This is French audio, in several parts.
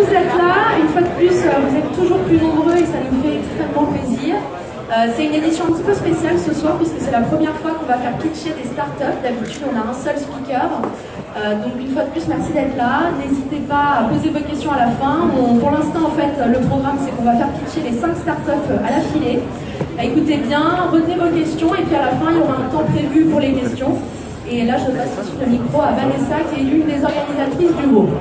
tous d'être là. Une fois de plus, vous êtes toujours plus nombreux et ça nous fait extrêmement plaisir. C'est une édition un petit peu spéciale ce soir puisque c'est la première fois qu'on va faire pitcher des startups. D'habitude, on a un seul speaker. Donc une fois de plus, merci d'être là. N'hésitez pas à poser vos questions à la fin. Pour l'instant, en fait, le programme, c'est qu'on va faire pitcher les 5 startups à l'affilée. Écoutez bien, retenez vos questions et puis à la fin, il y aura un temps prévu pour les questions. Et là, je passe tout de suite le micro à Vanessa, qui est l'une des organisatrices du groupe.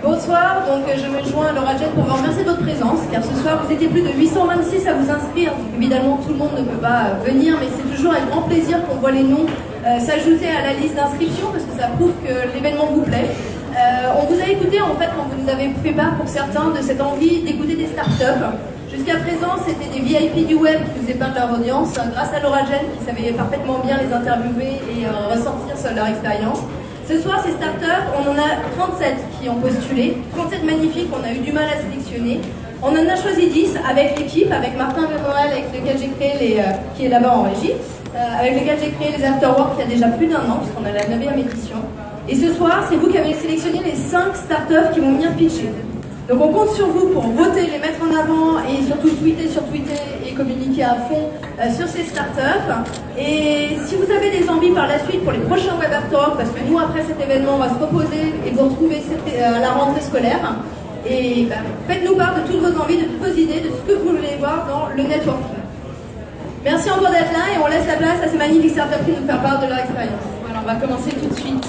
Bonsoir, donc je me joins à Laura Jen pour vous remercier de votre présence, car ce soir vous étiez plus de 826 à vous inscrire. Donc, évidemment, tout le monde ne peut pas venir, mais c'est toujours avec grand plaisir qu'on voit les noms s'ajouter à la liste d'inscription, parce que ça prouve que l'événement vous plaît. On vous a écouté en fait quand vous nous avez fait part pour certains de cette envie d'écouter des startups. Jusqu'à présent, c'était des VIP du web qui nous épargnent leur audience, grâce à Laura Jen qui savait parfaitement bien les interviewer et ressortir sur leur expérience. Ce soir, ces startups, on en a 37 qui ont postulé, 37 magnifiques, on a eu du mal à sélectionner. On en a choisi 10 avec l'équipe, avec Martin Vémorel, avec lequel j'ai créé qui est là-bas en régie, avec lequel j'ai créé les Afterwork il y a déjà plus d'un an, puisqu'on a la 9e édition. Et ce soir, c'est vous qui avez sélectionné les 5 startups qui vont venir pitcher. Donc on compte sur vous pour voter, les mettre en avant et surtout tweeter sur Twitter et communiquer à fond sur ces startups. Et si vous avez des envies par la suite pour les prochains Web Afterwork, parce que nous après cet événement on va se reposer et vous retrouver à la rentrée scolaire, et faites-nous part de toutes vos envies, de toutes vos idées, de ce que vous voulez voir dans le networking. Merci encore d'être là et on laisse la place à ces magnifiques startups qui nous faire part de leur expérience. Voilà, on va commencer tout de suite.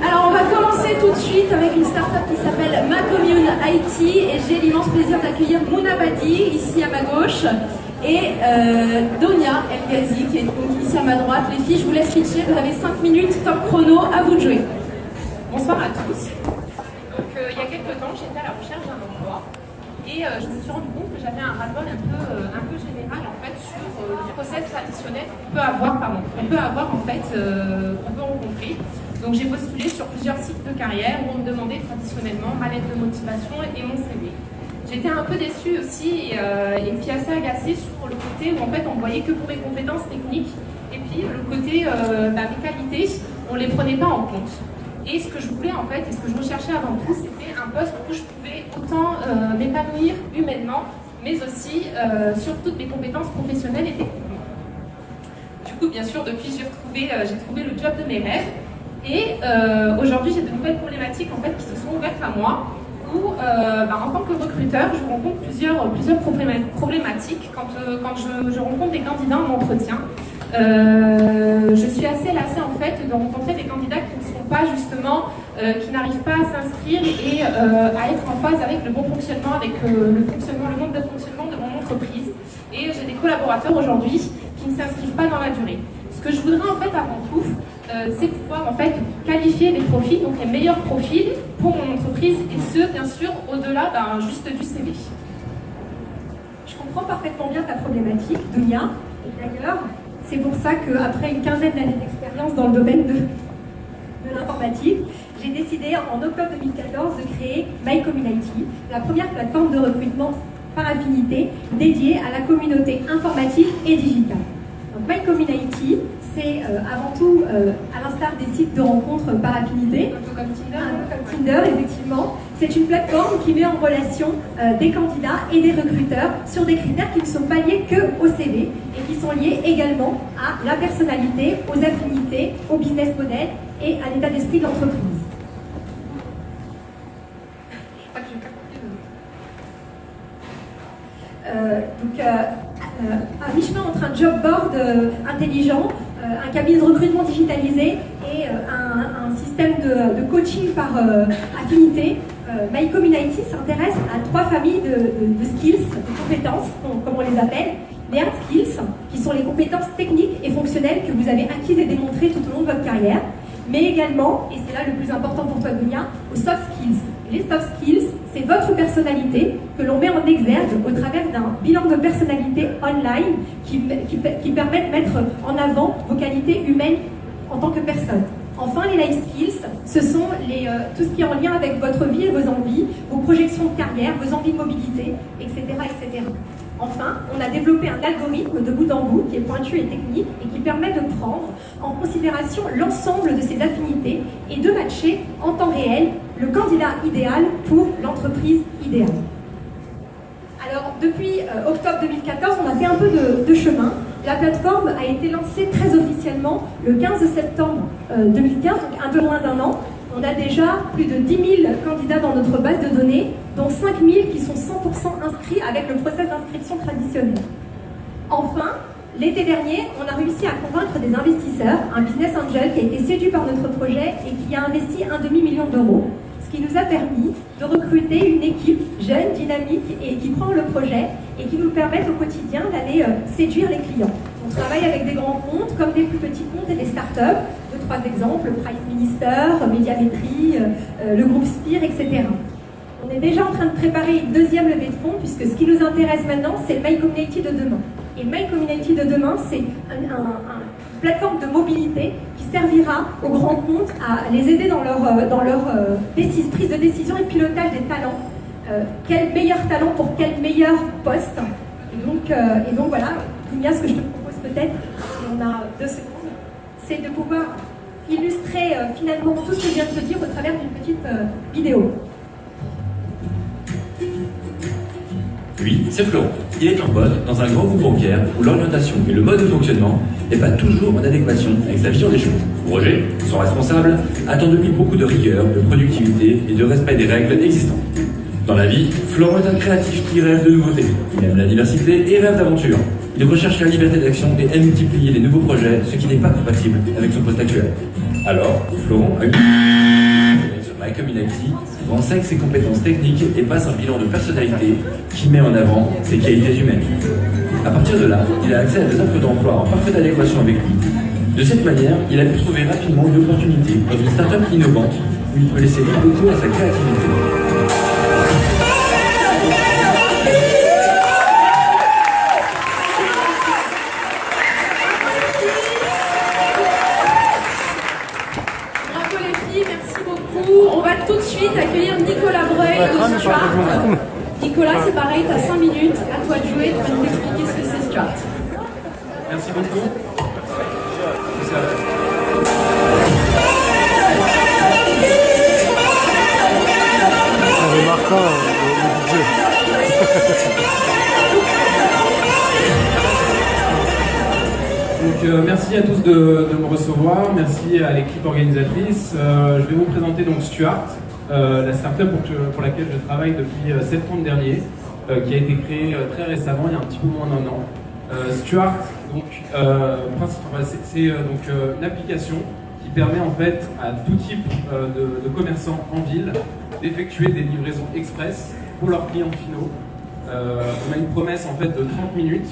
Alors on va commencer tout de suite avec une startup qui s'appelle MaCommune IT et j'ai l'immense plaisir d'accueillir Mouna Badi ici à ma gauche et Donia El Ghazi qui est donc ici à ma droite. Les filles, je vous laisse pitcher, vous avez 5 minutes, top chrono, à vous de jouer. Bonsoir à tous. Donc il y a quelques temps, j'étais à la recherche d'un emploi et je me suis rendu compte que j'avais un ras-le-bol un peu général en fait sur le process traditionnel qu'on peut avoir, en fait, qu'on peut rencontrer. Donc j'ai postulé sur plusieurs sites de carrière où on me demandait traditionnellement ma lettre de motivation et mon CV. J'étais un peu déçue aussi et puis assez agacée sur le côté où en fait on ne voyait que pour mes compétences techniques et puis le côté mes qualités, on ne les prenait pas en compte. Et ce que je voulais en fait, et ce que je recherchais avant tout, c'était un poste où je pouvais autant m'épanouir humainement, mais aussi sur toutes mes compétences professionnelles et techniques. Du coup, bien sûr, depuis j'ai trouvé le job de mes rêves. Et aujourd'hui, j'ai de nouvelles problématiques en fait, qui se sont ouvertes à moi, où en tant que recruteur, je rencontre plusieurs problématiques quand je rencontre des candidats en entretien. Je suis assez lassée en fait de rencontrer des candidats qui ne sont pas justement, qui n'arrivent pas à s'inscrire et à être en phase avec le bon fonctionnement, avec le mode de fonctionnement de mon entreprise. Et j'ai des collaborateurs aujourd'hui qui ne s'inscrivent pas dans la durée. Ce que je voudrais en fait avant tout, c'est pouvoir en fait qualifier des profils, donc les meilleurs profils pour mon entreprise et ce bien sûr au-delà juste du CV. Je comprends parfaitement bien ta problématique, Donia, et d'ailleurs, c'est pour ça qu'après une quinzaine d'années d'expérience dans le domaine de l'informatique, j'ai décidé en octobre 2014 de créer MyCommune IT, la première plateforme de recrutement par affinité dédiée à la communauté informatique et digitale. Donc MyCommune IT, c'est avant tout, à l'instar des sites de rencontres par affinité, Un peu comme Tinder. un peu comme Tinder, effectivement. C'est une plateforme qui met en relation des candidats et des recruteurs sur des critères qui ne sont pas liés qu'au CV et qui sont liés également à la personnalité, aux affinités, au business model et à l'état d'esprit de l'entreprise. À mi-chemin entre un job board intelligent, un cabinet de recrutement digitalisé et un système de coaching par affinité, MyCommune IT s'intéresse à 3 familles de skills, de compétences, comme on les appelle. Les hard skills, qui sont les compétences techniques et fonctionnelles que vous avez acquises et démontrées tout au long de votre carrière, mais également, et c'est là le plus important pour toi Dunia, aux soft skills. Et les soft skills, c'est votre personnalité que l'on met en exergue au travers d'un bilan de personnalité online qui permet de mettre en avant vos qualités humaines en tant que personne. Enfin, les life skills, ce sont tout ce qui est en lien avec votre vie et vos envies, vos projections de carrière, vos envies de mobilité, etc., etc. Enfin, on a développé un algorithme de bout en bout qui est pointu et technique et qui permet de prendre en considération l'ensemble de ces affinités et de matcher en temps réel le candidat idéal pour l'entreprise idéale. Alors, depuis octobre 2014, on a fait un peu de chemin. La plateforme a été lancée très officiellement le 15 septembre 2015, donc un peu moins d'un an. On a déjà plus de 10 000 candidats dans notre base de données, dont 5 000 qui sont 100% inscrits avec le process d'inscription traditionnel. Enfin, l'été dernier, on a réussi à convaincre des investisseurs, un business angel qui a été séduit par notre projet et qui a investi 1,5 million d'euros, ce qui nous a permis de recruter une équipe jeune, dynamique et qui prend le projet et qui nous permettent au quotidien d'aller séduire les clients. On travaille avec des grands comptes comme des plus petits comptes et des startups. 2-3 exemples, Price Minister, Médiamétrie, le groupe Spire, etc. On est déjà en train de préparer une deuxième levée de fonds puisque ce qui nous intéresse maintenant, c'est le My Community de demain. Et My Community de demain, c'est une plateforme de mobilité qui servira aux grands comptes à les aider dans leur prise de décision et pilotage des talents. Quel meilleur talent pour quel meilleur poste. Et donc voilà, Dunia, ce que je te propose peut-être, et on a 2 secondes, c'est de pouvoir illustrer finalement tout ce que je viens de te dire au travers d'une petite vidéo. Lui, c'est Florent. Il est en poste dans un grand groupe bancaire où l'orientation et le mode de fonctionnement n'est pas toujours en adéquation avec sa vision des choses. Roger, son responsable, attend de lui beaucoup de rigueur, de productivité et de respect des règles existantes. Dans la vie, Florent est un créatif qui rêve de nouveautés. Il aime la diversité et rêve d'aventure. Il recherche la liberté d'action et aime multiplier les nouveaux projets, ce qui n'est pas compatible avec son poste actuel. Alors, Florent a eu sur My Community, renseigne ses compétences techniques et passe un bilan de personnalité qui met en avant ses qualités humaines. À partir de là, il a accès à des offres d'emploi en parfaite adéquation avec lui. De cette manière, il a pu trouver rapidement une opportunité dans une start-up innovante où il peut laisser libre cours à sa créativité. On va tout de suite accueillir Nicolas Breuil de Stuart. Nicolas, c'est pareil, tu as 5 minutes, à toi de jouer, tu vas nous expliquer ce que c'est Stuart. Merci beaucoup. C'est marquant le budget. Donc, merci à tous de me recevoir, merci à l'équipe organisatrice. Je vais vous présenter donc Stuart, la startup pour laquelle je travaille depuis septembre dernier, qui a été créée très récemment, il y a un petit peu moins d'1 an. Stuart, donc, c'est une application qui permet en fait à tout type de commerçants en ville d'effectuer des livraisons express pour leurs clients finaux. On a une promesse en fait de 30 minutes.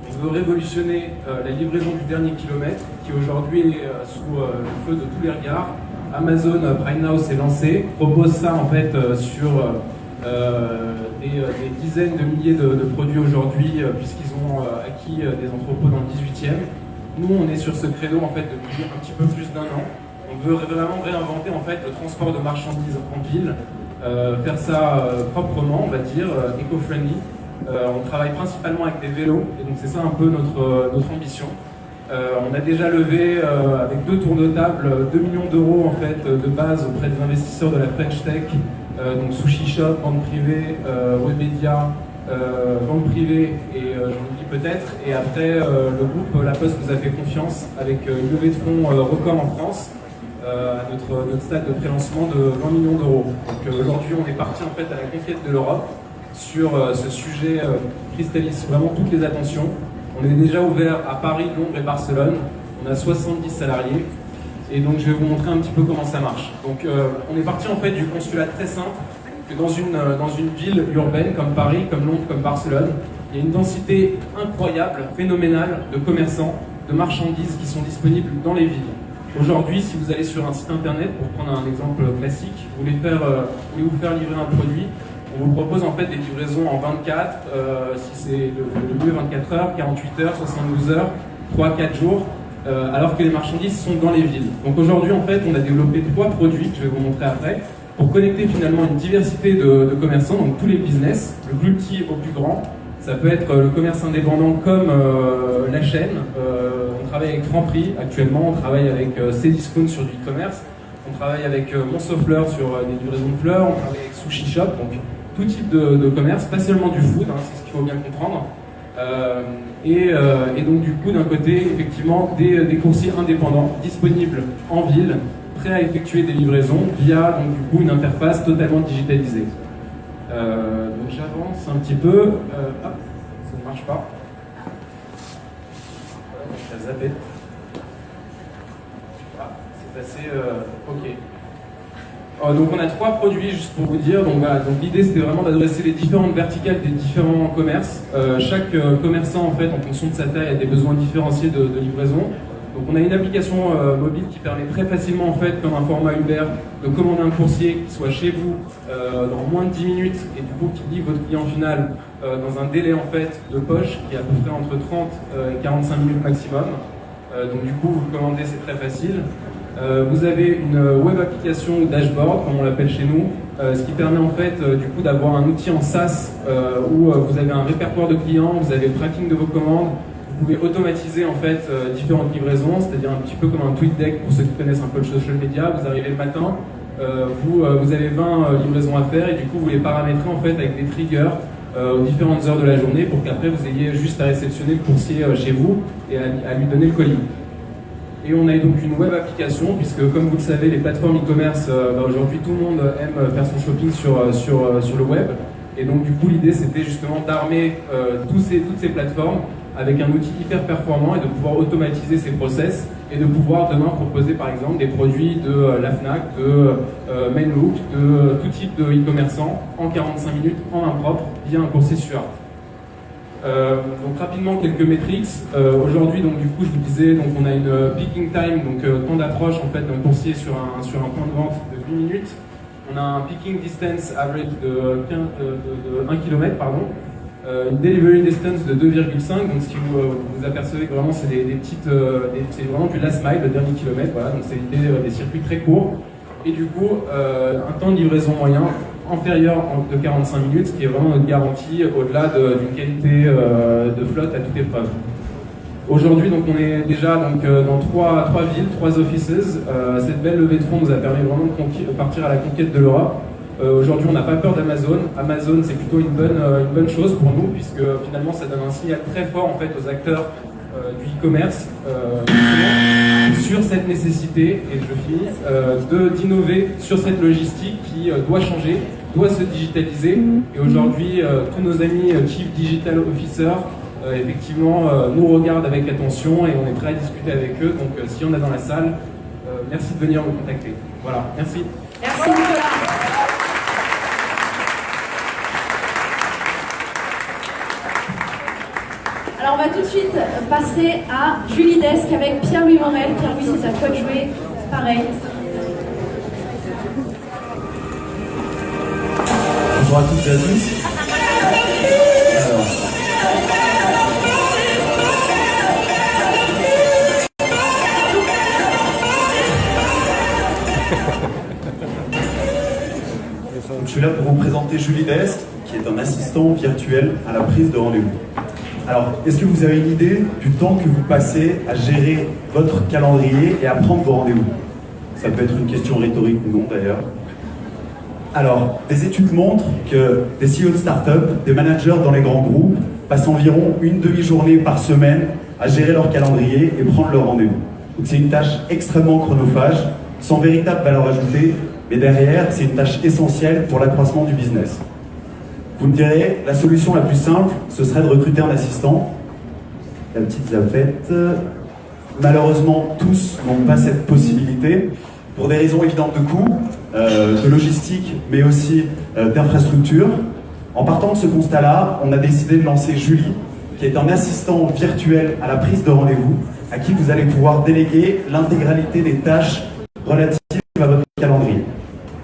On veut révolutionner la livraison du dernier kilomètre qui aujourd'hui est sous le feu de tous les regards. Amazon Prime Now s'est lancé, propose ça en fait sur des dizaines de milliers de produits aujourd'hui puisqu'ils ont acquis des entrepôts dans le 18e. Nous on est sur ce créneau en fait depuis un petit peu plus d'1 an. On veut vraiment réinventer en fait le transport de marchandises en ville, faire ça proprement, on va dire, éco-friendly. On travaille principalement avec des vélos et donc c'est ça un peu notre ambition. On a déjà levé avec 2 tours de table 2 millions d'euros en fait de base auprès des investisseurs de la French Tech, donc Sushi Shop, banque privée, Webedia, banque privée et j'en oublie peut-être. Et après le groupe La Poste nous a fait confiance avec une levée de fonds record en France. À notre stade de prélancement de 20 millions d'euros. Donc aujourd'hui on est parti en fait à la conquête de l'Europe sur ce sujet qui cristallise vraiment toutes les attentions. On est déjà ouvert à Paris, Londres et Barcelone. On a 70 salariés et donc je vais vous montrer un petit peu comment ça marche. Donc on est parti en fait du postulat très simple que dans une ville urbaine comme Paris, comme Londres, comme Barcelone, il y a une densité incroyable, phénoménale de commerçants, de marchandises qui sont disponibles dans les villes. Aujourd'hui, si vous allez sur un site internet, pour prendre un exemple classique, vous voulez vous faire livrer un produit, on vous propose en fait des livraisons en 24, si c'est le mieux 24 heures, 48 heures, 72 heures, 3-4 jours. alors que les marchandises sont dans les villes. Donc aujourd'hui, en fait, on a développé 3 produits que je vais vous montrer après pour connecter finalement une diversité de commerçants, donc tous les business, le plus petit au plus grand. Ça peut être le commerce indépendant comme la chaîne. On travaille avec Franprix actuellement, on travaille avec Cdiscount sur du e-commerce, on travaille avec Montsouffleur sur des livraisons de fleurs, on travaille avec Sushi Shop, donc tout type de commerce, pas seulement du food, hein, c'est ce qu'il faut bien comprendre. Et donc du coup d'un côté effectivement des coursiers indépendants disponibles en ville, prêts à effectuer des livraisons via donc du coup une interface totalement digitalisée. Donc j'avance un petit peu, hop, ça ne marche pas. Je vais zapper. Ah, c'est passé, ok. Donc on a 3 produits juste pour vous dire, donc l'idée c'était vraiment d'adresser les différentes verticales des différents commerces. Chaque commerçant en fait en fonction de sa taille a des besoins différenciés de livraison. Donc on a une application mobile qui permet très facilement en fait comme un format Uber de commander un coursier qui soit chez vous dans moins de 10 minutes et du coup qui livre votre client final dans un délai en fait de poche qui est à peu près entre 30 et 45 minutes maximum. Donc du coup vous le commandez, c'est très facile. Vous avez une web application ou dashboard, comme on l'appelle chez nous, ce qui permet en fait du coup d'avoir un outil en SaaS où vous avez un répertoire de clients, vous avez le tracking de vos commandes, vous pouvez automatiser en fait différentes livraisons, c'est-à-dire un petit peu comme un tweet deck pour ceux qui connaissent un peu le social media. Vous arrivez le matin, vous avez 20 livraisons à faire et du coup vous les paramétrez en fait avec des triggers aux différentes heures de la journée pour qu'après vous ayez juste à réceptionner le coursier chez vous et à lui donner le colis. Et on a donc une web application, puisque comme vous le savez, les plateformes e-commerce, aujourd'hui tout le monde aime faire son shopping sur le web. Et donc du coup l'idée c'était justement d'armer toutes ces plateformes avec un outil hyper performant et de pouvoir automatiser ces process et de pouvoir demain proposer par exemple des produits de la Fnac, de Mainlook, de tout type de e-commerçant en 45 minutes en main propre via un coursier sur Art. Donc rapidement quelques métriques. Aujourd'hui donc du coup je vous disais donc on a une picking time, donc temps d'approche en fait d'un coursier sur un point de vente de 8 minutes. On a un picking distance average de 1 km pardon. Une delivery distance de 2,5, donc si vous apercevez que vraiment c'est c'est vraiment du last mile, le dernier kilomètre, voilà, donc c'est l'idée des circuits très courts. Et du coup un temps de livraison moyen inférieur de 45 minutes, ce qui est vraiment notre garantie au-delà d'une qualité de flotte à toute épreuve. Aujourd'hui, donc, on est déjà donc, dans 3 villes, 3 offices. Cette belle levée de fonds nous a permis vraiment de partir à la conquête de l'Europe. Aujourd'hui, on n'a pas peur d'Amazon. Amazon, c'est plutôt une bonne chose pour nous, puisque finalement, ça donne un signal très fort en fait, aux acteurs du e-commerce sur cette nécessité, et je finis, d'innover sur cette logistique qui doit changer, doit se digitaliser. Et aujourd'hui, tous nos amis Chief Digital Officer effectivement nous regardent avec attention et on est prêt à discuter avec eux. Donc si on est dans la salle, merci de venir nous contacter. Voilà, merci. Merci Nicolas. Alors on va tout de suite passer à Julie Desk avec Pierre-Louis Morel. Pierre-Louis, c'est à toi de jouer. Pareil. Bonjour à toutes et à tous. Je suis là pour vous présenter Julie Desk, qui est un assistant virtuel à la prise de rendez-vous. Alors, est-ce que vous avez une idée du temps que vous passez à gérer votre calendrier et à prendre vos rendez-vous? Ça peut être une question rhétorique ou non d'ailleurs. Alors, des études montrent que des CEO de start-up, des managers dans les grands groupes, passent environ une demi-journée par semaine à gérer leur calendrier et prendre leur rendez-vous. Donc c'est une tâche extrêmement chronophage, sans véritable valeur ajoutée, mais derrière, c'est une tâche essentielle pour l'accroissement du business. Vous me direz, la solution la plus simple, ce serait de recruter un assistant. La petite zafette. Malheureusement, tous n'ont pas cette possibilité, pour des raisons évidentes de coût, de logistique, mais aussi d'infrastructure. En partant de ce constat-là, on a décidé de lancer Julie, qui est un assistant virtuel à la prise de rendez-vous, à qui vous allez pouvoir déléguer l'intégralité des tâches relatives à votre calendrier.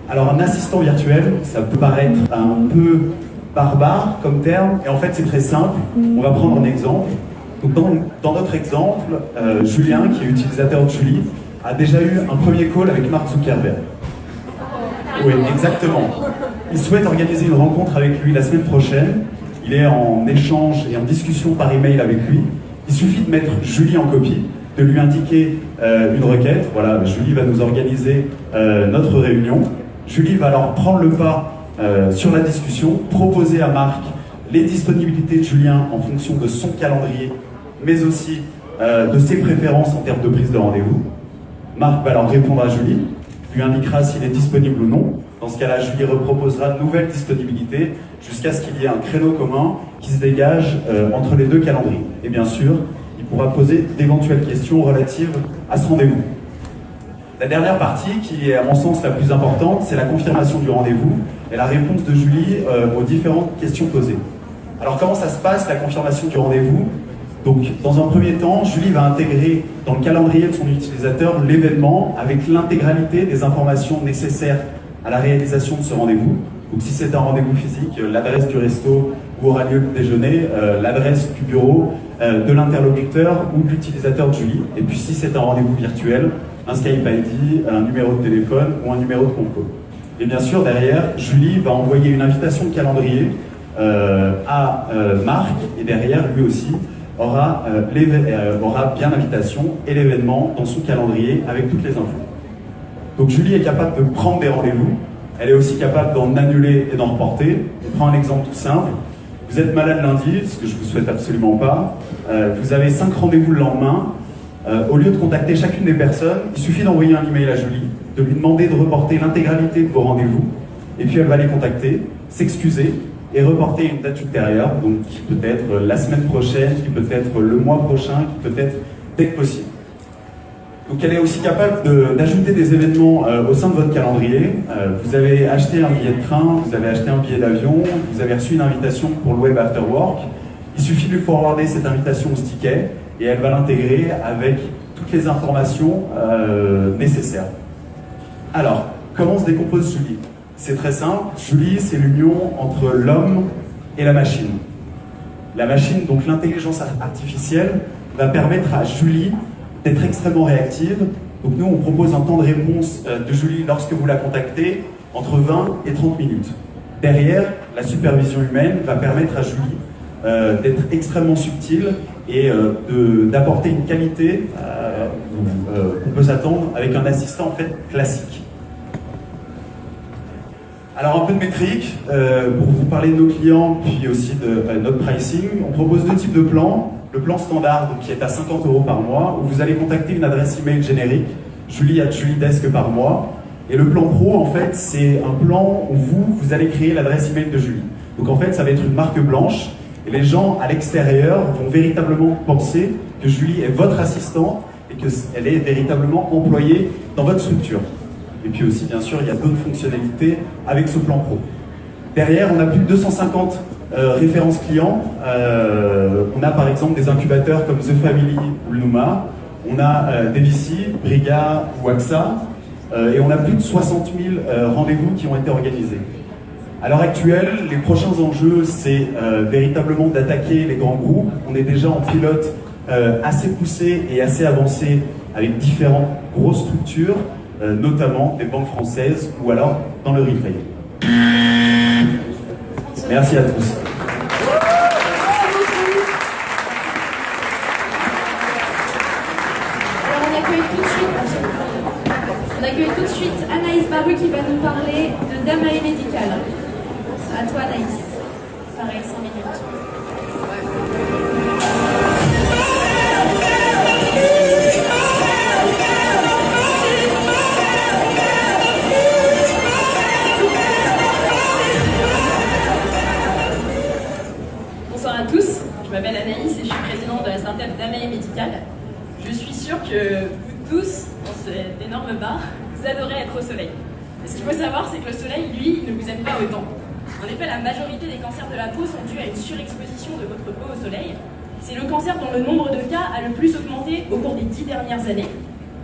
Alors un assistant virtuel, ça peut paraître un peu barbare comme terme, et en fait c'est très simple. On va prendre un exemple. Donc dans notre exemple, Julien, qui est utilisateur de Julie, a déjà eu un premier call avec Mark Zuckerberg. Oui, exactement. Il souhaite organiser une rencontre avec lui la semaine prochaine. Il est en échange et en discussion par email avec lui. Il suffit de mettre Julie en copie, de lui indiquer une requête. Voilà, Julie va nous organiser notre réunion. Julie va alors prendre le pas sur la discussion, proposer à Marc les disponibilités de Julien en fonction de son calendrier, mais aussi de ses préférences en termes de prise de rendez-vous. Marc va alors répondre à Julie, lui indiquera s'il est disponible ou non. Dans ce cas-là, Julie reproposera de nouvelles disponibilités jusqu'à ce qu'il y ait un créneau commun qui se dégage entre les deux calendriers. Et bien sûr, il pourra poser d'éventuelles questions relatives à ce rendez-vous. La dernière partie, qui est à mon sens la plus importante, c'est la confirmation du rendez-vous et la réponse de Julie aux différentes questions posées. Alors comment ça se passe, la confirmation du rendez-vous? Donc, dans un premier temps, Julie va intégrer dans le calendrier de son utilisateur l'événement avec l'intégralité des informations nécessaires à la réalisation de ce rendez-vous. Donc, si c'est un rendez-vous physique, l'adresse du resto où aura lieu le déjeuner, l'adresse du bureau, de l'interlocuteur ou de l'utilisateur de Julie. Et puis, si c'est un rendez-vous virtuel, un Skype ID, un numéro de téléphone ou un numéro de compte. Et bien sûr, derrière, Julie va envoyer une invitation de calendrier à Marc, et derrière, lui aussi, aura bien l'invitation et l'événement dans son calendrier avec toutes les infos. Donc Julie est capable de prendre des rendez-vous, elle est aussi capable d'en annuler et d'en reporter. On prend un exemple tout simple. Vous êtes malade lundi, ce que je vous souhaite absolument pas, vous avez 5 rendez-vous le lendemain. Au lieu de contacter chacune des personnes, il suffit d'envoyer un email à Julie, de lui demander de reporter l'intégralité de vos rendez-vous, et puis elle va les contacter, s'excuser, et reporter une date ultérieure, donc qui peut être la semaine prochaine, qui peut être le mois prochain, qui peut être dès que possible. Donc elle est aussi capable d'ajouter des événements au sein de votre calendrier. Vous avez acheté un billet de train, vous avez acheté un billet d'avion, vous avez reçu une invitation pour le Web After Work. Il suffit de lui forwarder cette invitation au ticket et elle va l'intégrer avec toutes les informations nécessaires. Alors, comment se décompose Julie? C'est très simple. Julie, c'est l'union entre l'homme et la machine. La machine, donc l'intelligence artificielle, va permettre à Julie d'être extrêmement réactive. Donc nous, on propose un temps de réponse de Julie lorsque vous la contactez entre 20 et 30 minutes. Derrière, la supervision humaine va permettre à Julie d'être extrêmement subtile et d'apporter une qualité qu'on peut s'attendre avec un assistant en fait classique. Alors un peu de métrique, pour vous parler de nos clients, puis aussi de notre pricing, on propose 2 types de plans. Le plan standard, donc, qui est à 50 € par mois, où vous allez contacter une adresse email générique, Julie@juliedesk par mois. Et le plan pro, en fait, c'est un plan où vous allez créer l'adresse email de Julie. Donc en fait, ça va être une marque blanche, et les gens à l'extérieur vont véritablement penser que Julie est votre assistante et qu'elle est véritablement employée dans votre structure. Et puis aussi, bien sûr, il y a d'autres fonctionnalités avec ce plan pro. Derrière, on a plus de 250 références clients. On a par exemple des incubateurs comme The Family ou Luma. On a Devici, Briga ou AXA. Et on a plus de 60 000 rendez-vous qui ont été organisés. À l'heure actuelle, les prochains enjeux, c'est véritablement d'attaquer les grands groupes. On est déjà en pilote assez poussé et assez avancé avec différentes grosses structures, notamment des banques françaises ou alors dans le retail. Merci à tous. Alors on accueille tout de suite Anaïs Baru qui va nous parler de Damae Médical. À toi Anaïs. Pareil, 5 minutes. Bonsoir à tous, je m'appelle Anaïs et je suis présidente de la startup Damae Médical. Je suis sûre que vous tous, dans cet énorme bar, vous adorez être au soleil. Et ce qu'il faut savoir, c'est que le soleil, lui, ne vous aime pas autant. En effet, la majorité des cancers de la peau sont dus à une surexposition de votre peau au soleil. C'est le cancer dont le nombre de cas a le plus augmenté au cours des 10 dernières années.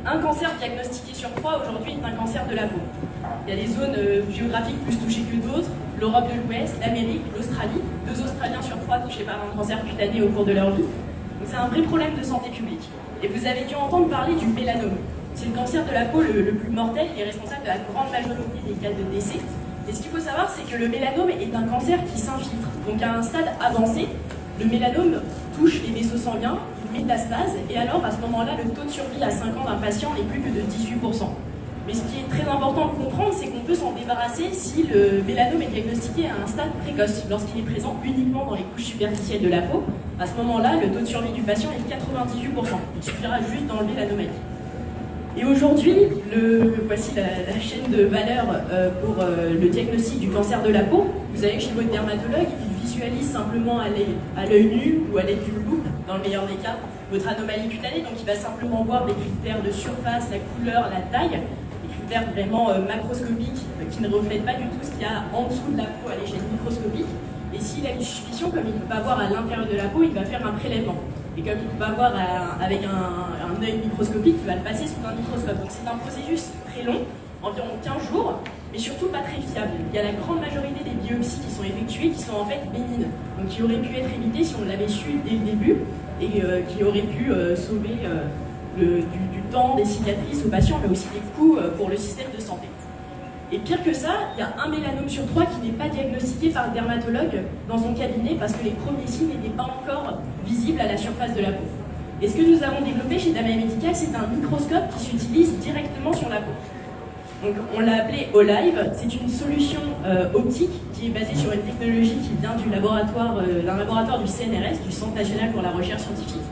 Un cancer diagnostiqué sur 3 aujourd'hui est un cancer de la peau. Il y a des zones géographiques plus touchées que d'autres, l'Europe de l'Ouest, l'Amérique, l'Australie. 2 Australiens sur 3 touchés par un cancer cutané au cours de leur vie. Donc c'est un vrai problème de santé publique. Et vous avez dû entendre parler du mélanome. C'est le cancer de la peau le plus mortel, qui est responsable de la grande majorité des cas de décès. Et ce qu'il faut savoir, c'est que le mélanome est un cancer qui s'infiltre. Donc à un stade avancé, le mélanome touche les vaisseaux sanguins, il métastase, et alors à ce moment-là, le taux de survie à 5 ans d'un patient n'est plus que de 18%. Mais ce qui est très important de comprendre, c'est qu'on peut s'en débarrasser si le mélanome est diagnostiqué à un stade précoce, lorsqu'il est présent uniquement dans les couches superficielles de la peau. À ce moment-là, le taux de survie du patient est de 98%. Il suffira juste d'enlever l'anomalie. Et aujourd'hui, voici la chaîne de valeur pour le diagnostic du cancer de la peau. Vous savez que chez votre dermatologue, il visualise simplement à l'œil nu ou à l'aide d'une loupe, dans le meilleur des cas, votre anomalie cutanée. Donc il va simplement voir des critères de surface, la couleur, la taille, des critères vraiment macroscopiques qui ne reflètent pas du tout ce qu'il y a en dessous de la peau à l'échelle microscopique. Et s'il a une suspicion, comme il ne peut pas voir à l'intérieur de la peau, il va faire un prélèvement. Et comme il ne peut pas voir avec un œil microscopique, il va le passer sous un microscope. Donc c'est un processus très long, environ 15 jours, mais surtout pas très fiable. Il y a la grande majorité des biopsies qui sont effectuées qui sont en fait bénignes, donc qui auraient pu être évitées si on l'avait su dès le début, et qui auraient pu sauver du temps, des cicatrices aux patients, mais aussi des coûts pour le système de santé. Et pire que ça, il y a un mélanome sur 3 qui n'est pas diagnostiqué par le dermatologue dans son cabinet parce que les premiers signes n'étaient pas encore visibles à la surface de la peau. Et ce que nous avons développé chez Damae Medical, c'est un microscope qui s'utilise directement sur la peau. Donc on l'a appelé Olive. C'est une solution optique qui est basée sur une technologie qui vient d'un laboratoire du CNRS, du Centre National pour la Recherche Scientifique.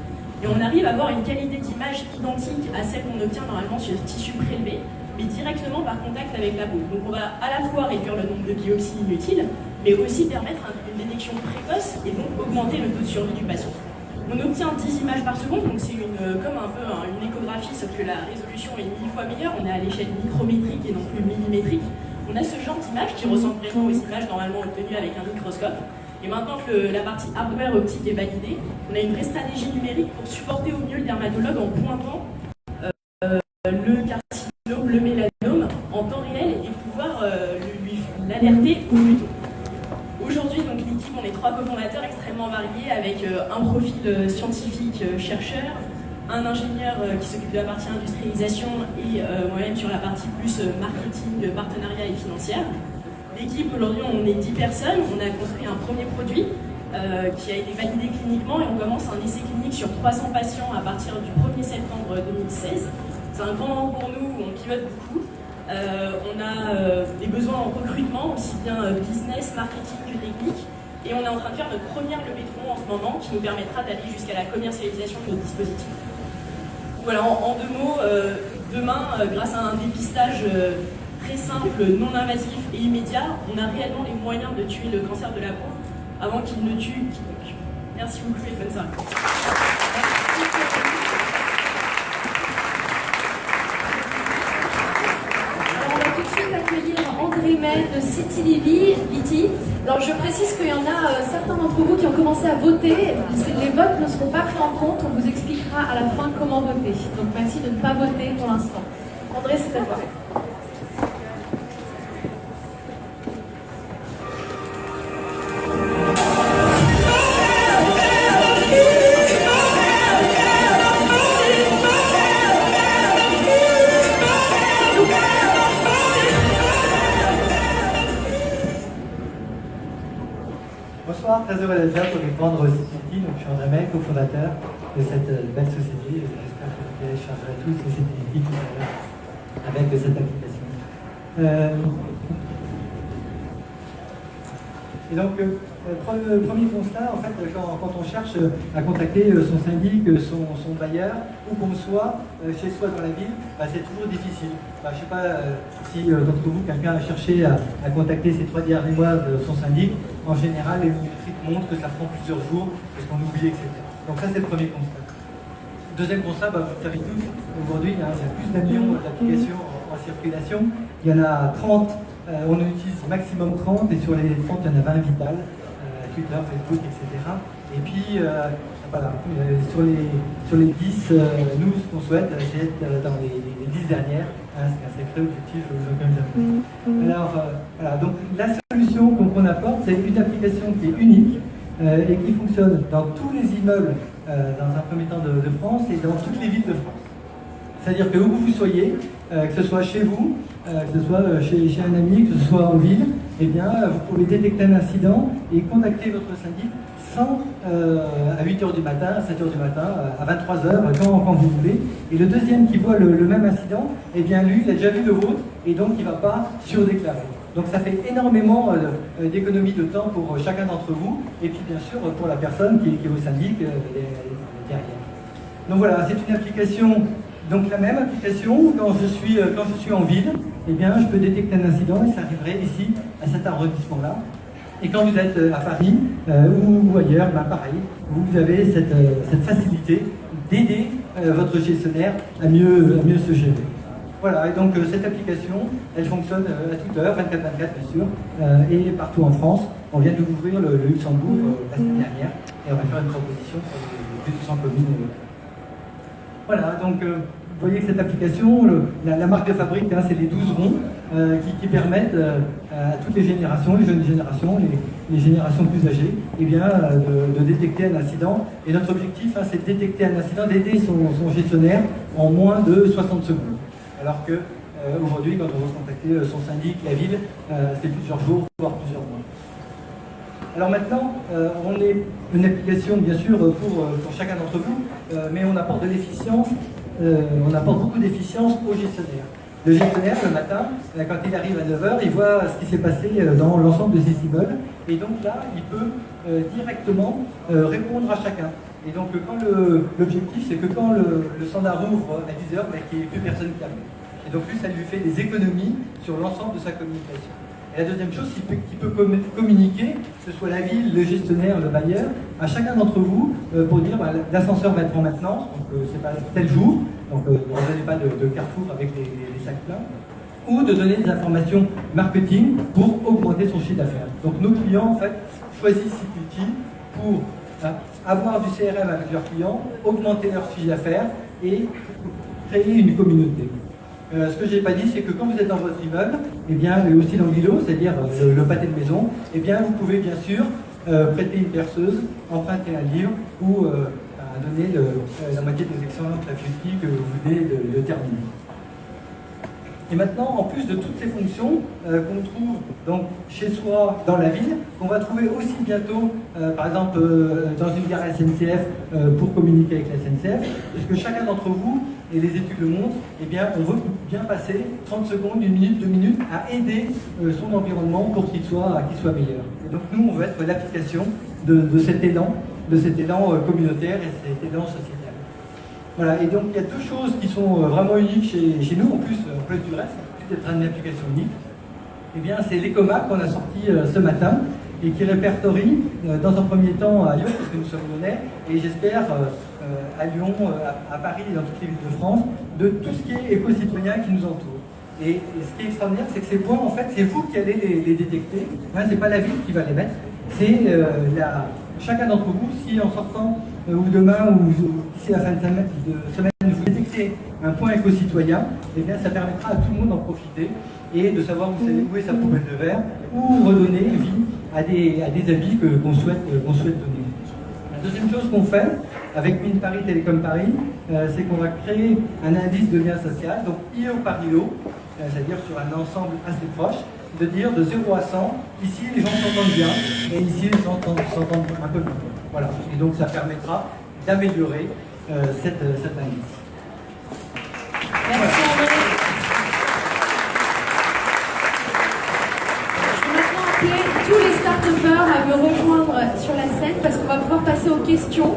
Et on arrive à avoir une qualité d'image identique à celle qu'on obtient normalement sur le tissu prélevé, mais directement par contact avec la peau. Donc on va à la fois réduire le nombre de biopsies inutiles, mais aussi permettre une détection précoce et donc augmenter le taux de survie du patient. On obtient 10 images par seconde, donc c'est comme un peu une échographie, sauf que la résolution est 1000 fois meilleure, on est à l'échelle micrométrique et non plus millimétrique. On a ce genre d'image qui ressemble vraiment aux images normalement obtenues avec un microscope. Et maintenant que la partie hardware optique est validée, on a une vraie stratégie numérique pour supporter au mieux le dermatologue en pointant le carcinome, le mélanome en temps réel et pouvoir l'alerter au plus tôt. Aujourd'hui, donc l'équipe, on est 3 cofondateurs extrêmement variés avec un profil scientifique chercheur, un ingénieur qui s'occupe de la partie industrialisation et moi-même sur la partie plus marketing, partenariat et financière. L'équipe, aujourd'hui, on est 10 personnes, on a construit un premier produit qui a été validé cliniquement et on commence un essai clinique sur 300 patients à partir du 1er septembre 2016. C'est un grand moment pour nous, on pivote beaucoup. On a des besoins en recrutement, aussi bien business, marketing que technique. Et on est en train de faire notre première levée de fonds en ce moment qui nous permettra d'aller jusqu'à la commercialisation de notre dispositif. Voilà, en 2 mots, demain, grâce à un dépistage très simple, non invasif et immédiat, on a réellement les moyens de tuer le cancer de la peau avant qu'il ne tue quiconque. Merci beaucoup et bonne soirée. André May de City Livy. Alors je précise qu'il y en a certains d'entre vous qui ont commencé à voter. Les votes ne seront pas pris en compte. On vous expliquera à la fin comment voter. Donc merci de ne pas voter pour l'instant. André, c'est à toi. Bonsoir, très heureux d'être là pour répondre City. Donc, je suis André May, cofondateur de cette belle société. J'espère que vous échangerez tous et cette équipe avec cette application. Et donc, premier constat, en fait, quand on cherche à contacter son syndic, son bailleur, où qu'on soit, chez soi dans la ville, c'est toujours difficile. Je ne sais pas si d'entre vous, quelqu'un a cherché à contacter ces 3 derniers mois de son syndic. En général, les métriques montrent que ça prend plusieurs jours, parce qu'on oublie, etc. Donc ça, c'est le premier constat. Deuxième constat, vous le savez tous, aujourd'hui, il y a plus d'un million d'applications en circulation. Il y en a 30, on en utilise maximum 30, et sur les 30, il y en a 20 vitales, Twitter, Facebook, etc. Et puis, voilà, sur les 10, nous, ce qu'on souhaite, c'est être dans les 10 dernières. C'est un sacré objectif, je vous en Alors, voilà, donc la solution qu'on apporte, c'est une application qui est unique et qui fonctionne dans tous les immeubles dans un premier temps de France et dans toutes les villes de France. C'est-à-dire que où vous soyez, que ce soit chez vous, que ce soit chez un ami, que ce soit en ville, eh bien, vous pouvez détecter un incident et contacter votre syndic sans à 8h du matin, à 7h du matin, à 23h, quand vous voulez. Et le deuxième qui voit le même incident, eh bien lui, il a déjà vu le vôtre et donc il ne va pas surdéclarer. Donc ça fait énormément d'économies de temps pour chacun d'entre vous et puis bien sûr pour la personne qui est au syndic derrière. Donc voilà, c'est une application. Donc la même application, quand je suis en ville, eh bien, je peux détecter un incident et ça arriverait ici, à cet arrondissement-là. Et quand vous êtes à Paris ou ailleurs, ben pareil, vous avez cette facilité d'aider votre gestionnaire à mieux se gérer. Voilà, et donc cette application, elle fonctionne à toute heure, 24/24 bien sûr, et partout en France. On vient de l'ouvrir le Luxembourg la semaine dernière, et on va faire une proposition pour les plus de 200 communes. Voilà, donc vous voyez que cette application, la marque de fabrique, hein, c'est les 12 ronds qui permettent à toutes les générations, les jeunes générations, les générations plus âgées, eh bien, de détecter un incident. Et notre objectif, hein, c'est de détecter un incident, d'aider son gestionnaire en moins de 60 secondes. Alors que aujourd'hui, quand on veut contacter son syndic, la ville, c'est plusieurs jours, voire plusieurs mois. Alors maintenant, on est une application bien sûr pour chacun d'entre vous, mais on apporte de l'efficience, on apporte beaucoup d'efficience au gestionnaire. Le gestionnaire, le matin, quand il arrive à 9h, il voit ce qui s'est passé dans l'ensemble de ses immeubles, et donc là, il peut directement répondre à chacun. Et donc l'objectif, c'est que quand le standard ouvre à 10h, qu'il n'y ait plus personne qui arrive. Et donc lui, ça lui fait des économies sur l'ensemble de sa communication. Et la deuxième chose, c'est qu'il peut communiquer, que ce soit la ville, le gestionnaire, le bailleur, à chacun d'entre vous pour dire l'ascenseur va être en maintenance, donc c'est pas tel jour, donc ne donnez pas de carrefour avec les sacs pleins, ou de donner des informations marketing pour augmenter son chiffre d'affaires. Donc nos clients, en fait, choisissent cet outil pour avoir du CRM avec leurs clients, augmenter leur chiffre d'affaires et créer une communauté. Ce que je n'ai pas dit, c'est que quand vous êtes dans votre immeuble, et bien, et aussi dans l'îlot, c'est-à-dire le pâté de maison, et bien, vous pouvez bien sûr prêter une perceuse, emprunter un livre ou donner la moitié des excellentes gratuités que vous venez de terminer. Et maintenant, en plus de toutes ces fonctions qu'on trouve donc chez soi dans la ville, qu'on va trouver aussi bientôt, par exemple, dans une gare SNCF pour communiquer avec la SNCF, puisque chacun d'entre vous, et les études le montrent, eh bien, on veut bien passer 30 secondes, 1 minute, 2 minutes à aider son environnement pour qu'il soit meilleur. Et donc nous, on veut être l'application de cet élan communautaire et cet élan sociétal. Voilà, et donc il y a deux choses qui sont vraiment uniques chez nous, en plus du reste, en plus d'être une application unique. Eh bien, c'est l'Ecomac qu'on a sorti ce matin et qui répertorie dans un premier temps à Lyon, parce que nous sommes lyonnais, et j'espère à Lyon, à Paris et dans toutes les villes de France, de tout ce qui est éco-citoyen qui nous entoure. Et ce qui est extraordinaire, c'est que ces points, en fait, c'est vous qui allez les détecter. Hein, c'est pas la ville qui va les mettre. C'est chacun d'entre vous, si en sortant ou demain ou d'ici la fin de semaine, vous détectez un point éco-citoyen, eh bien, ça permettra à tout le monde d'en profiter et de savoir où est sa poubelle de verre ou redonner vie à des habits qu'on souhaite donner. La deuxième chose qu'on fait avec Mine Paris Télécom Paris, c'est qu'on va créer un indice de lien social, donc IO par IO, c'est-à-dire sur un ensemble assez proche, de dire de 0 à 100, ici les gens s'entendent bien, et ici les gens s'entendent un peu moins. Voilà, et donc ça permettra d'améliorer cet indice. Merci André. Je vais maintenant appeler tous les start-upers à me rejoindre sur la scène parce qu'on va pouvoir passer aux questions.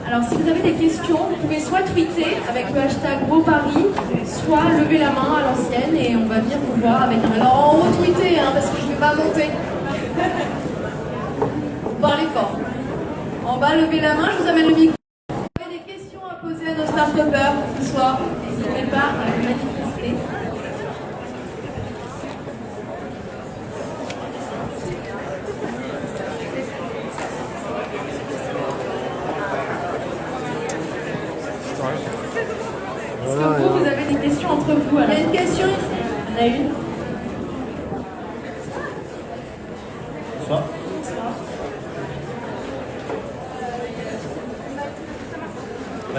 Alors si vous avez des questions, vous pouvez soit tweeter avec le hashtag GroParis, soit lever la main à l'ancienne et on va venir vous voir avec un... Alors en haut tweeter, hein, parce que je ne vais pas monter. Parlez fort. En bas, levez la main, je vous amène le micro. Si vous avez des questions à poser à nos start-upers ce soir, n'hésitez pas à les manifester. Est-ce que vous avez des questions entre vous? Il y a une question ici. Il y en a une. Bonsoir.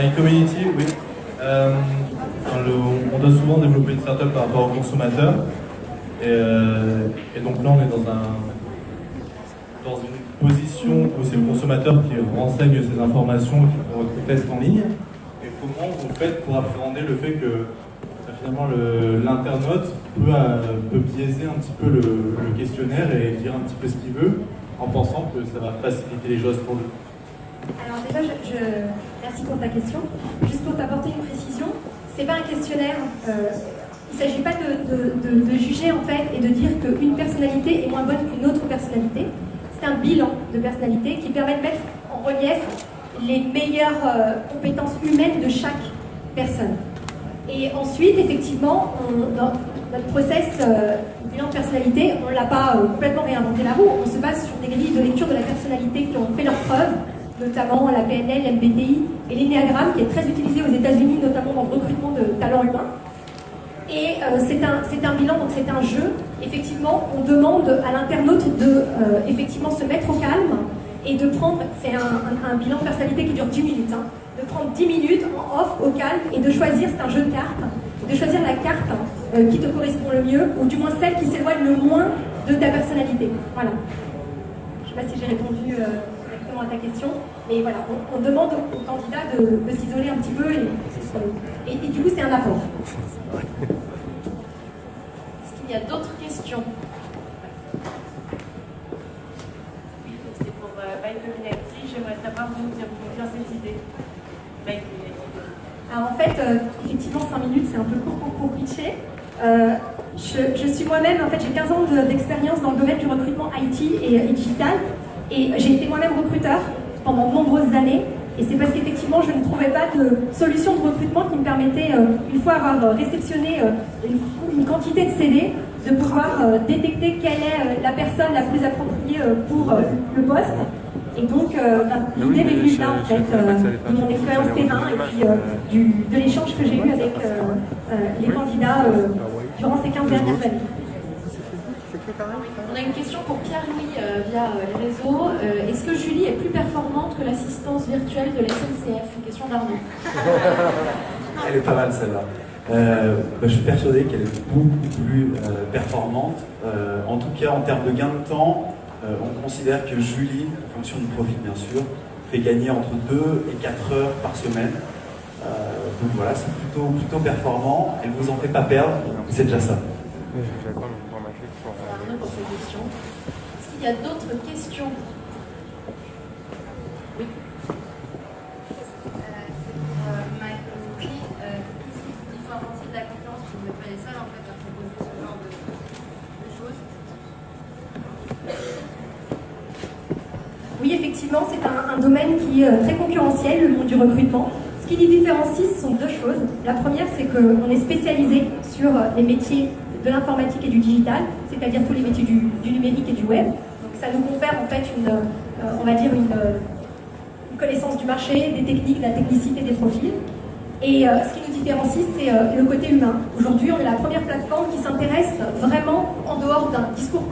My Community, oui. On doit souvent développer une startup par rapport aux consommateurs. Et donc là, on est dans une position où c'est le consommateur qui renseigne ces informations et qui fait votre test en ligne. Et comment vous faites pour appréhender le fait que finalement l'internaute peut biaiser un petit peu le questionnaire et dire un petit peu ce qu'il veut en pensant que ça va faciliter les choses pour lui? Alors déjà, merci pour ta question. Juste pour t'apporter une précision, c'est pas un questionnaire. Il ne s'agit pas de juger en fait et de dire qu'une personnalité est moins bonne qu'une autre personnalité. C'est un bilan de personnalité qui permet de mettre en relief les meilleures compétences humaines de chaque personne. Et ensuite, effectivement, dans notre process bilan de personnalité, on ne l'a pas complètement réinventé la roue. On se base sur des grilles de lecture de la personnalité qui ont fait leurs preuves, notamment la PNL, l'MBTI et l'énéagramme, qui est très utilisé aux États-Unis, notamment dans le recrutement de talents humains. Et c'est un bilan, donc c'est un jeu. Effectivement, on demande à l'internaute de effectivement se mettre au calme et de prendre, c'est un bilan de personnalité qui dure 10 minutes, hein, de prendre 10 minutes en off au calme et de choisir, c'est un jeu de cartes, de choisir la carte qui te correspond le mieux, ou du moins celle qui s'éloigne le moins de ta personnalité. Voilà. Je ne sais pas si j'ai répondu directement à ta question, mais voilà, on demande aux candidats de s'isoler un petit peu et du coup c'est un apport. Est-ce qu'il y a d'autres questions? Oui, c'est pour My Community. J'aimerais savoir d'où vient cette idée. My Community. Alors en fait, effectivement 5 minutes c'est un peu court pour pitcher. Je suis moi-même, en fait j'ai 15 ans d'expérience dans le domaine du recrutement IT et digital, et j'ai été moi-même recruteur pendant de nombreuses années. Et c'est parce qu'effectivement, je ne trouvais pas de solution de recrutement qui me permettait, une fois avoir réceptionné une quantité de CV, de pouvoir détecter quelle est la personne la plus appropriée pour le poste. Et donc, l'idée m'est venue là, en fait, de mon expérience terrain et puis de l'échange que j'ai eu avec les candidats durant ces 15 dernières années. On a une question pour Pierre-Louis via les réseaux. Est-ce que Julie est plus performante que l'assistance virtuelle de la SNCF? Une question d'Arnaud. Elle est pas mal celle-là. Je suis persuadé qu'elle est beaucoup plus performante. En tout cas, en termes de gain de temps, on considère que Julie, en fonction du profil bien sûr, fait gagner entre 2 et 4 heures par semaine. Donc voilà, c'est plutôt performant. Elle ne vous en fait pas perdre, c'est déjà ça. Arnaud pour cette question. Est-ce qu'il y a d'autres questions? Oui. Qu'est-ce qui se différencie de la concurrence? Vous n'êtes pas les seuls en fait à proposer ce genre de choses. Oui, effectivement, c'est un domaine qui est très concurrentiel, le monde du recrutement. Ce qui les différencie, ce sont deux choses. La première, c'est qu'on est spécialisé sur les métiers de l'informatique et du digital, c'est-à-dire tous les métiers du numérique et du web. Donc ça nous confère en fait une connaissance du marché, des techniques, de la technicité des profils. Et ce qui nous différencie, c'est le côté humain. Aujourd'hui, on est la première plateforme qui s'intéresse vraiment, en dehors d'un discours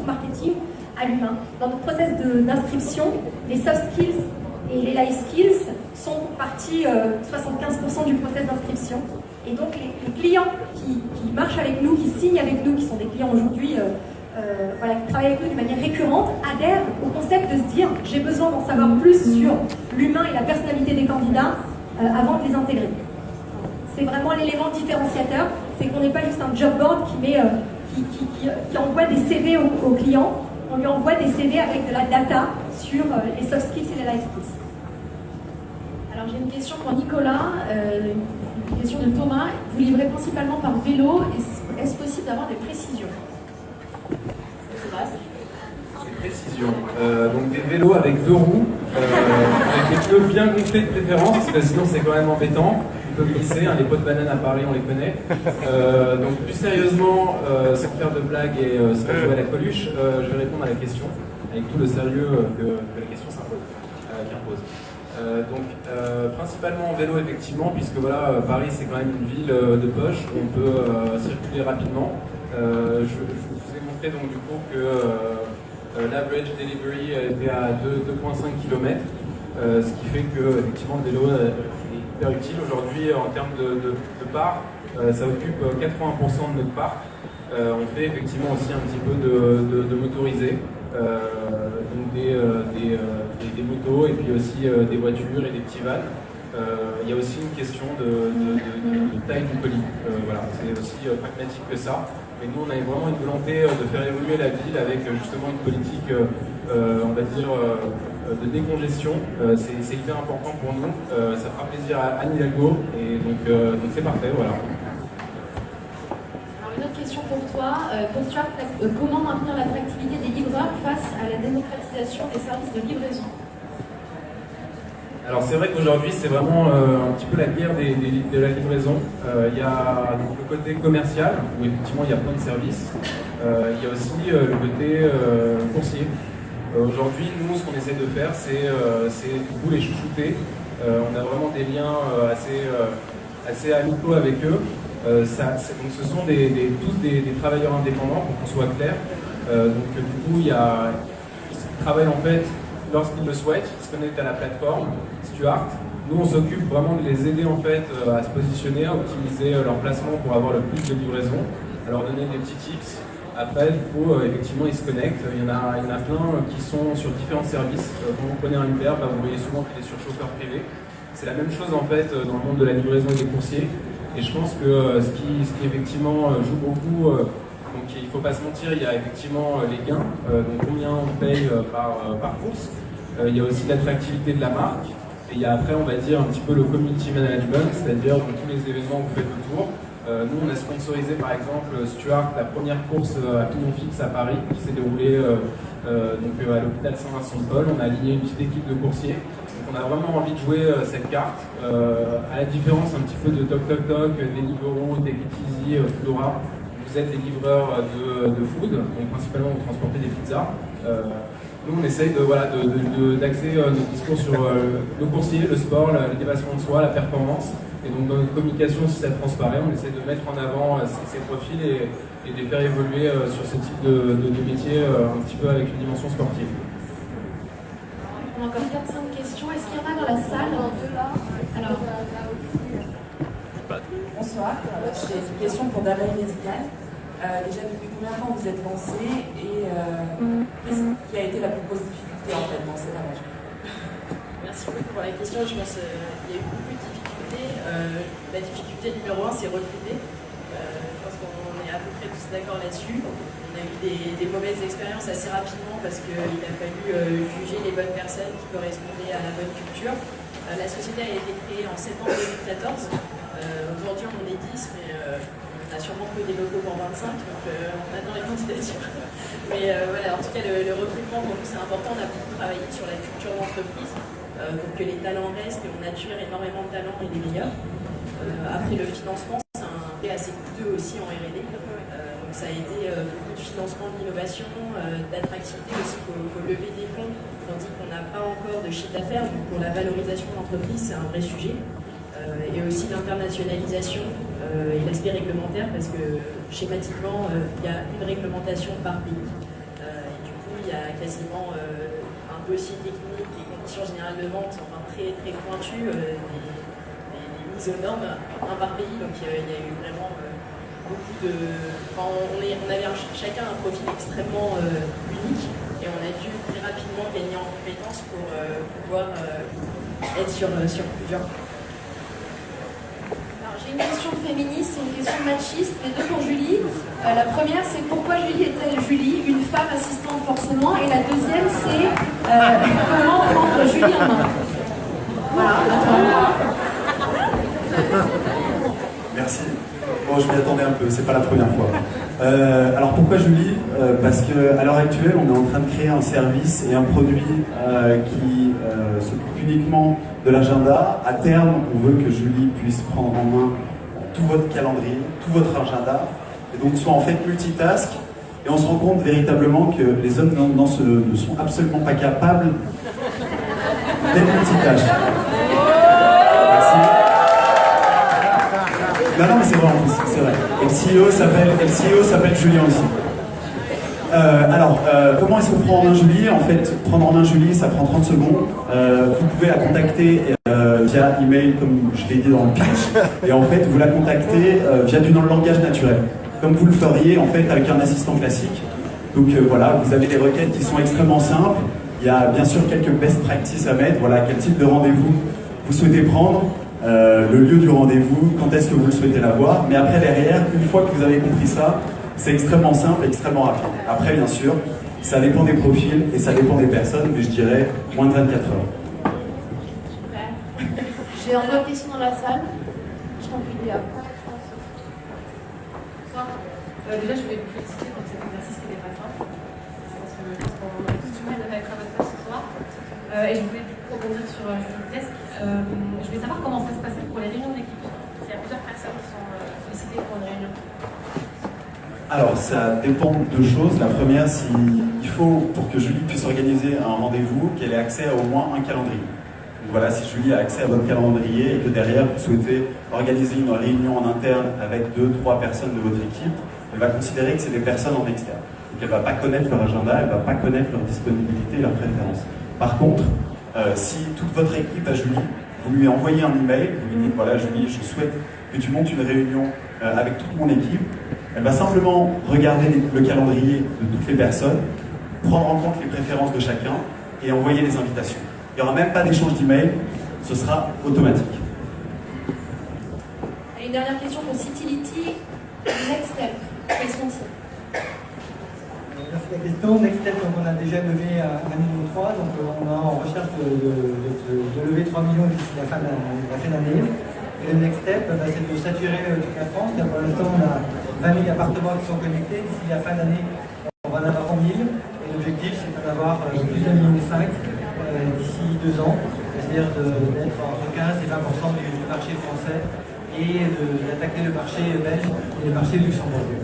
marketing, à l'humain. Dans notre process d'inscription, les soft skills et les life skills sont pour partie 75% du process d'inscription. Et donc les clients qui marchent avec nous, qui signent avec nous, qui sont des clients aujourd'hui, qui travaillent avec nous d'une manière récurrente, adhèrent au concept de se dire j'ai besoin d'en savoir plus sur l'humain et la personnalité des candidats avant de les intégrer. C'est vraiment l'élément différenciateur, c'est qu'on n'est pas juste un job board qui envoie des CV aux clients, on lui envoie des CV avec de la data sur les soft skills et les life skills. Alors j'ai une question pour Nicolas, une question de Thomas. Vous livrez principalement par vélo, est-ce possible d'avoir des précisions? Des précisions. Donc des vélos avec 2 roues, avec des pneus bien gonflés de préférence, parce que sinon c'est quand même embêtant. On peut glisser, les pots de banane à Paris on les connaît. Donc plus sérieusement, sans faire de blagues et sans jouer à la Coluche, je vais répondre à la question avec tout le sérieux que la question s'impose, qu'impose. Principalement en vélo effectivement, puisque voilà, Paris c'est quand même une ville de poche où on peut circuler rapidement. Je vous ai montré donc du coup que l'average delivery était à 2,5 km. ce qui fait que effectivement le vélo est hyper utile. Aujourd'hui, en termes de part, ça occupe 80% de notre parc. On fait effectivement aussi un petit peu de motorisé, donc des motos et puis aussi des voitures et des petits vans. Il y a aussi une question de taille du colis. Voilà, c'est aussi pragmatique que ça. Mais nous, on avait vraiment une volonté de faire évoluer la ville avec justement une politique, on va dire, de décongestion. C'est hyper important pour nous. Ça fera plaisir à Anne Hidalgo et donc c'est parfait. Voilà. Alors, une autre question pour toi. Pour Stuart, comment maintenir l'attractivité des livreurs face à la démocratisation des services de livraison? Alors c'est vrai qu'aujourd'hui c'est vraiment un petit peu la guerre de la livraison. Il y a donc, le côté commercial où effectivement il y a plein de services. Il y a aussi le côté coursier. Aujourd'hui nous ce qu'on essaie de faire c'est du coup les chouchouter. On a vraiment des liens assez amicaux avec eux. Donc ce sont tous des travailleurs indépendants pour qu'on soit clair. Donc du coup ils travaillent en fait lorsqu'ils le souhaitent, ils se connectent à la plateforme Stuart. Nous, on s'occupe vraiment de les aider en fait à se positionner, à optimiser leur placement pour avoir le plus de livraison, à leur donner des petits tips. Après, du coup, effectivement, ils se connectent. Il y en a plein qui sont sur différents services. Quand vous prenez un Uber, vous voyez souvent qu'il est sur chauffeur privé. C'est la même chose en fait dans le monde de la livraison et des coursiers. Et je pense que ce qui effectivement joue beaucoup. Donc il ne faut pas se mentir, il y a effectivement les gains, donc combien on paye par course. Il y a aussi l'attractivité de la marque. Et il y a après, on va dire, un petit peu le community management, c'est-à-dire tous les événements que vous faites autour. Nous, on a sponsorisé par exemple Stuart, la première course à pignon fixe à Paris, qui s'est déroulée à l'hôpital Saint-Vincent-de-Paul. On a aligné une petite équipe de coursiers. Donc on a vraiment envie de jouer cette carte, à la différence un petit peu de Toc Toc Toc, des Deliveroo, des Easy, Foodora. Vous êtes des livreurs de food, donc principalement vous transportez des pizzas. Nous on essaye d'axer notre discours sur le coursier, le sport, le dépassement de soi, la performance. Et donc dans notre communication, si ça transparaît, on essaie de mettre en avant ces profils et de les faire évoluer sur ce type de métier un petit peu avec une dimension sportive. On a encore 4-5 questions. Est-ce qu'il y en a dans la salle? Alors, bonsoir, j'ai une question pour Damae Médical. Déjà, depuis combien de temps vous êtes lancé et qu'est-ce qui a été la plus grosse difficulté en fait dans cet arrangement? Merci beaucoup pour la question. Je pense qu'il y a eu beaucoup de difficultés. La difficulté numéro 1, c'est recruter. Je pense qu'on est à peu près tous d'accord là-dessus. On a eu des mauvaises expériences assez rapidement parce qu'il a fallu juger les bonnes personnes qui correspondaient à la bonne culture. La société a été créée en septembre 2014. Aujourd'hui on est 10, mais on a sûrement que des locaux pour 25, donc on attend les candidatures. Mais voilà, en tout cas le recrutement pour nous c'est important, on a beaucoup travaillé sur la culture d'entreprise, pour que les talents restent et on attire énormément de talents et des meilleurs. Après le financement, c'est un prêt assez coûteux aussi en R&D, donc ça a été beaucoup de financement de l'innovation, d'attractivité aussi, il faut lever des fonds, tandis qu'on n'a pas encore de chiffre d'affaires, donc pour la valorisation d'entreprise c'est un vrai sujet. Et aussi l'internationalisation et l'aspect réglementaire parce que schématiquement il y a une réglementation par pays et du coup il y a quasiment un dossier technique et conditions générales de vente très très pointues, des mises aux normes un par pays, donc il y a eu vraiment beaucoup de... Enfin, on avait chacun un profil extrêmement unique et on a dû très rapidement gagner en compétences pour pouvoir être sur plusieurs. j'ai une question féministe et une question machiste, les deux pour Julie. La première, c'est pourquoi Julie est-elle Julie, une femme assistante forcément, et la deuxième, c'est comment prendre Julie en main. Voilà, Merci. Bon, je m'y attendais un peu, c'est pas la première fois. Alors pourquoi Julie? Parce qu'à l'heure actuelle, on est en train de créer un service et un produit qui s'occupe uniquement de l'agenda. À terme, on veut que Julie puisse prendre en main tout votre calendrier, tout votre agenda, et donc soit en fait multitask. Et on se rend compte véritablement que les hommes ne sont absolument pas capables d'être multitâches. Merci. Non, mais c'est vrai en plus, c'est vrai. Et le CEO s'appelle Julien aussi. Comment est-ce qu'on prend en main Julie? En fait, prendre en main Julie, ça prend 30 secondes. Vous pouvez la contacter via email, comme je l'ai dit dans le pitch. Et en fait, vous la contactez via du langage naturel, comme vous le feriez en fait avec un assistant classique. Donc voilà, vous avez des requêtes qui sont extrêmement simples. Il y a bien sûr quelques best practices à mettre. Voilà, quel type de rendez-vous vous souhaitez prendre, le lieu du rendez-vous, quand est-ce que vous le souhaitez l'avoir. Mais après, derrière, une fois que vous avez compris ça, c'est extrêmement simple, extrêmement rapide. Après, bien sûr, ça dépend des profils et ça dépend des personnes, mais je dirais moins de 24 heures. J'ai encore une question dans la salle. Je t'en prie, Léa. Déjà, je voulais vous féliciter pour cet exercice qui n'était pas simple. Parce que je pense qu'on a tous du mal à être à votre place ce soir. Et je voulais du coup rebondir sur Julie Desk. Je voulais savoir comment ça se passait pour les réunions d'équipe. Il y a plusieurs personnes qui sont sollicitées pour une réunion. Alors, ça dépend de deux choses. La première, il faut, pour que Julie puisse organiser un rendez-vous, qu'elle ait accès à au moins un calendrier. Donc voilà, si Julie a accès à votre calendrier et que derrière, vous souhaitez organiser une réunion en interne avec 2-3 personnes de votre équipe, elle va considérer que c'est des personnes en externe. Donc elle ne va pas connaître leur agenda, elle ne va pas connaître leur disponibilité et leurs préférences. Par contre, si toute votre équipe à Julie, vous lui envoyez un email, vous lui dites, voilà Julie, je souhaite que tu montes une réunion avec toute mon équipe, elle va simplement regarder le calendrier de toutes les personnes, prendre en compte les préférences de chacun et envoyer les invitations. Il n'y aura même pas d'échange d'email, ce sera automatique. Et une dernière question pour Citylity. Next Step, quels sont-ils? Merci de la question. Next Step, donc on a déjà levé 1,3 million, donc on est en recherche de lever 3 millions d'ici la fin d'année. Et le Next Step, c'est de saturer toute la France. Là, pour l'instant, on a 20 000 appartements qui sont connectés. D'ici la fin d'année, on va en avoir 100 000. Et l'objectif, c'est d'en avoir plus d'1,5 million d'ici 2 ans. C'est-à-dire d'être entre 15 et 20% du marché français et d'attaquer le marché belge et le marché luxembourgeois.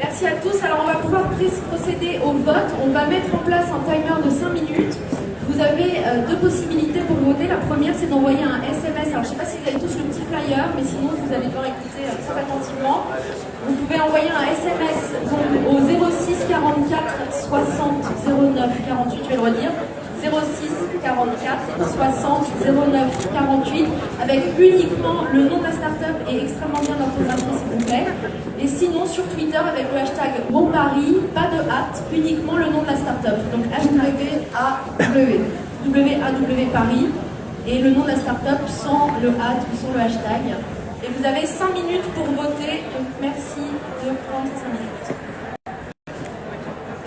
Merci à tous. Alors on va pouvoir procéder au vote. On va mettre en place un timer de 5 minutes. Vous avez deux possibilités pour voter. La première, c'est d'envoyer un SMS. Alors je ne sais pas si vous avez tous le petit flyer, mais sinon vous allez devoir écouter très attentivement. Vous pouvez envoyer un SMS au 06 44 60 09 48, je vais le redire. 06 44 60 09 48 avec uniquement le nom de la start-up et extrêmement bien orthographié s'il vous plaît. Et sinon sur Twitter avec le hashtag BonParis, pas de hâte, uniquement le nom de la start-up. Donc WAW Paris et le nom de la start-up sans le hâte ou sans le hashtag. Et vous avez 5 minutes pour voter, donc merci de prendre 5 minutes.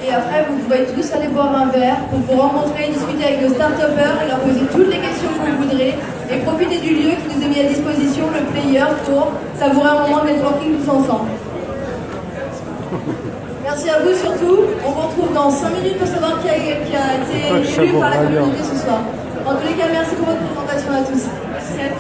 Et après, vous pouvez tous aller boire un verre pour vous rencontrer, discuter avec le start-upper et leur poser toutes les questions que vous voudrez. Et profiter du lieu qui nous est mis à disposition, le player, pour savourer un moment de networking tous ensemble. Merci à vous surtout. On vous retrouve dans 5 minutes pour savoir qui a été élu par la communauté ce soir. En tous les cas, merci pour votre présentation à tous. Merci à tous.